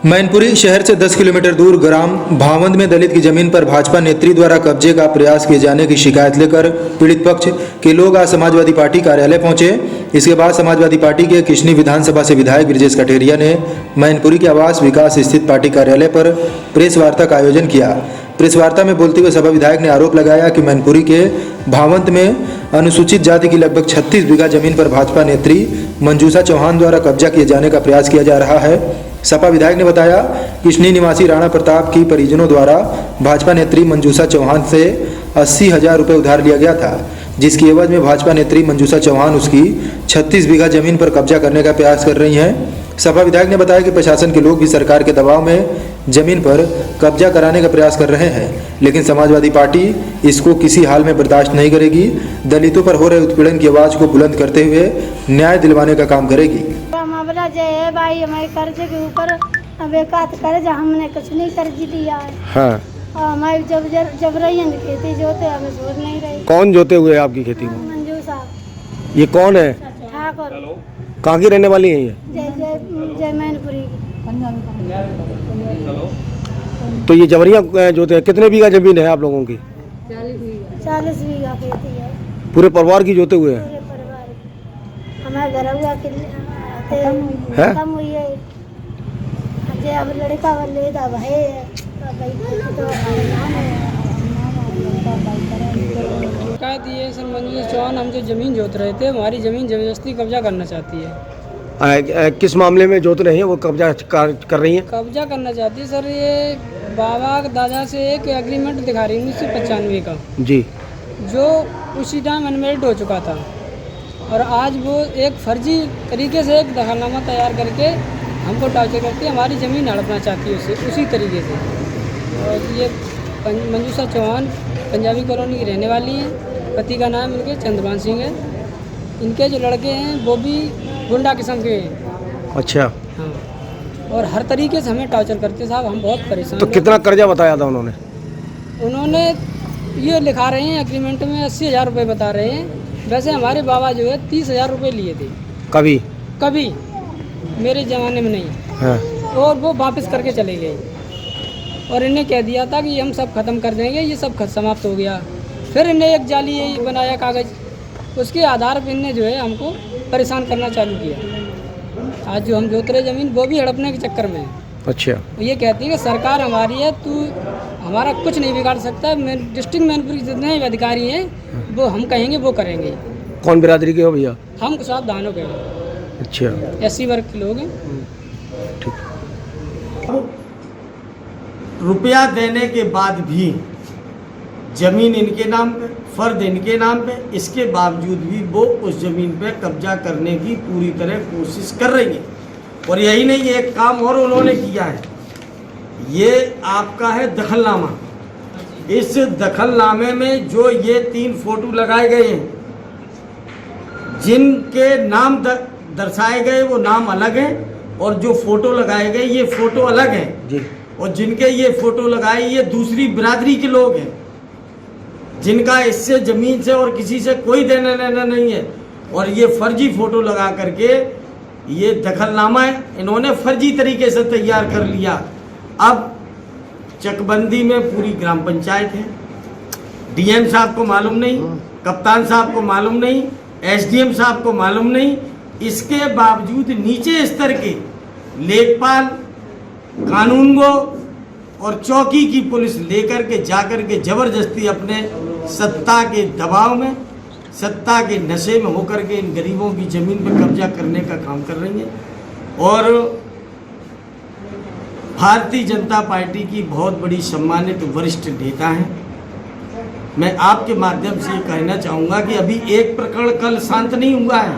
मैनपुरी शहर से 10 किलोमीटर दूर ग्राम भावंद में दलित की जमीन पर भाजपा नेत्री द्वारा कब्जे का प्रयास किए जाने की शिकायत लेकर पीड़ित पक्ष के लोग आज समाजवादी पार्टी कार्यालय पहुंचे। इसके बाद समाजवादी पार्टी के किशनी विधानसभा से विधायक ब्रिजेश कटेरिया ने मैनपुरी के आवास विकास स्थित पार्टी कार्यालय पर प्रेस वार्ता का आयोजन किया। प्रेस वार्ता में बोलते हुए सभा विधायक ने आरोप लगाया कि मैनपुरी के भावंत में अनुसूचित जाति की लगभग 36 बीघा जमीन पर भाजपा नेत्री मंजूषा चौहान द्वारा कब्जा किए जाने का प्रयास किया जा रहा है। सपा विधायक ने बताया कि किशनी निवासी राणा प्रताप की परिजनों द्वारा भाजपा नेत्री मंजूषा चौहान से 80,000 रुपये उधार लिया गया था, जिसकी एवज में भाजपा नेत्री मंजूषा चौहान उसकी 36 बीघा जमीन पर कब्जा करने का प्रयास कर रही हैं। सपा विधायक ने बताया कि प्रशासन के लोग भी सरकार के दबाव में जमीन पर कब्जा कराने का प्रयास कर रहे हैं, लेकिन समाजवादी पार्टी इसको किसी हाल में बर्दाश्त नहीं करेगी। दलितों पर हो रहे उत्पीड़न की आवाज़ को बुलंद करते हुए न्याय दिलवाने का काम करेगी। मामला जो है भाई, हमारे कर्ज के ऊपर बेकात कर्ज, हमने कुछ नहीं कर्ज दिया है। हाँ। हमारी जब रही खेती जोते हमें सोच नहीं रही। कौन जोते हुए आपकी खेती में? मंजू साहब। ये कौन है? ठाकुर। कहाँ की रहने वाली है ये? जय मैनपुरी की। तो ये जबरिया जोते हैं। कितने बीघा जमीन है आप लोगों की? 40 बीघा खेती है। पूरे परिवार की जोते हुए है? पूरे परिवार की। हमारे घर हुआ खत्म हुई है। अब लड़का वाले दब है ये सर मंजूषा चौहान हम जो ज़मीन जोत रहे थे, हमारी ज़मीन ज़बरदस्ती कब्जा करना चाहती है। किस मामले में जोत रही है वो कब्जा कर रही है? कब्जा करना चाहती है सर। ये बाबा दादा से एक एग्रीमेंट दिखा रही है 1995 का जी, जो उसी टाइम अनमेरिड हो चुका था, और आज वो एक फर्जी तरीके से एक दखलनामा तैयार करके हमको टॉर्चर करती है, हमारी ज़मीन हड़पना चाहती है उससे उसी तरीके से। और ये मंजूषा चौहान पंजाबी कॉलोनी की रहने वाली हैं। पति का नाम इनके चंद्रभान सिंह है। इनके जो लड़के हैं वो भी गुंडा किस्म के हैं। अच्छा। हाँ, और हर तरीके से हमें टॉर्चर करते साहब, हम बहुत परेशान। तो कितना कर्जा बताया था उन्होंने? उन्होंने ये लिखा रहे हैं एग्रीमेंट में 80,000 रुपये बता रहे हैं। वैसे हमारे बाबा जो है 30,000 रुपये लिए थे। कभी मेरे ज़माने में नहीं। हाँ। और वो वापस करके चले गए, और इन्हें कह दिया था कि हम सब ख़त्म कर देंगे, ये सब समाप्त हो गया। फिर इन्हें एक जाली बनाया कागज़, उसके आधार पर इन्हें जो है हमको परेशान करना चालू किया। आज जो हम जोत रहे ज़मीन वो भी हड़पने के चक्कर में है। अच्छा। ये कहती है कि सरकार हमारी है, तू हमारा कुछ नहीं बिगाड़ सकता। डिस्ट्रिक्ट मैनपुरी के जितने भी अधिकारी हैं वो हम कहेंगे वो करेंगे। कौन बिरादरी के हो भैया? हम साहब दानों के हैं। अच्छा। SC वर्ग के लोग हैं। रुपया देने के बाद भी जमीन इनके नाम पे, फर्द इनके नाम पे, इसके बावजूद भी वो उस जमीन पे कब्जा करने की पूरी तरह कोशिश कर रही है। और यही नहीं, एक काम और उन्होंने किया है। ये आपका है दखलनामा। इस दखलनामे में जो ये 3 फोटो लगाए गए हैं, जिनके नाम दर्शाए गए वो नाम अलग हैं, और जो फोटो लगाए गए ये फोटो अलग हैं जी। और जिनके ये फोटो लगाए ये दूसरी बिरादरी के लोग हैं, जिनका इससे ज़मीन से और किसी से कोई देना लेना नहीं है। और ये फर्जी फ़ोटो लगा करके ये दखलनामा है इन्होंने फर्जी तरीके से तैयार कर लिया। अब चकबंदी में पूरी ग्राम पंचायत है, DM साहब को मालूम नहीं, कप्तान साहब को मालूम नहीं, SDM साहब को मालूम नहीं। इसके बावजूद नीचे स्तर के लेखपाल, कानूनगो और चौकी की पुलिस लेकर के जाकर के ज़बरदस्ती अपने सत्ता के दबाव में, सत्ता के नशे में होकर के इन गरीबों की ज़मीन पर कब्जा करने का काम कर रही है। और भारतीय जनता पार्टी की बहुत बड़ी सम्मानित वरिष्ठ नेता हैं। मैं आपके माध्यम से ये कहना चाहूँगा कि अभी एक प्रकरण कल शांत नहीं हुआ है,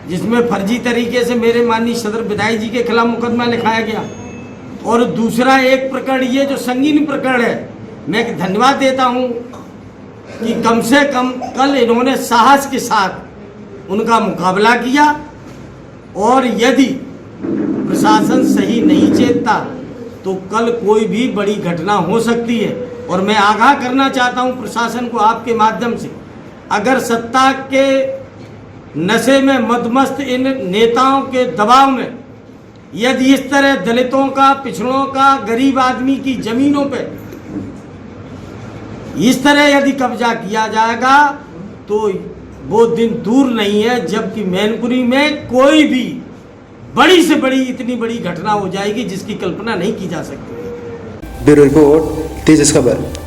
जिसमें फर्जी तरीके से मेरे माननीय सदर विधायक जी के खिलाफ मुकदमा लिखाया गया। और दूसरा एक प्रकरण ये जो संगीन प्रकरण है, मैं धन्यवाद देता हूँ कि कम से कम कल इन्होंने साहस के साथ उनका मुकाबला किया। और यदि प्रशासन सही नहीं चेतता तो कल कोई भी बड़ी घटना हो सकती है। और मैं आगाह करना चाहता हूं प्रशासन को आपके माध्यम से, अगर सत्ता के नशे में मदमस्त इन नेताओं के दबाव में यदि इस तरह दलितों का, पिछड़ों का, गरीब आदमी की जमीनों पे इस तरह यदि कब्जा किया जाएगा तो वो दिन दूर नहीं है जबकि मैनपुरी में कोई भी बड़ी से बड़ी, इतनी बड़ी घटना हो जाएगी जिसकी कल्पना नहीं की जा सकती। ब्यूरो रिपोर्ट, तेजस खबर।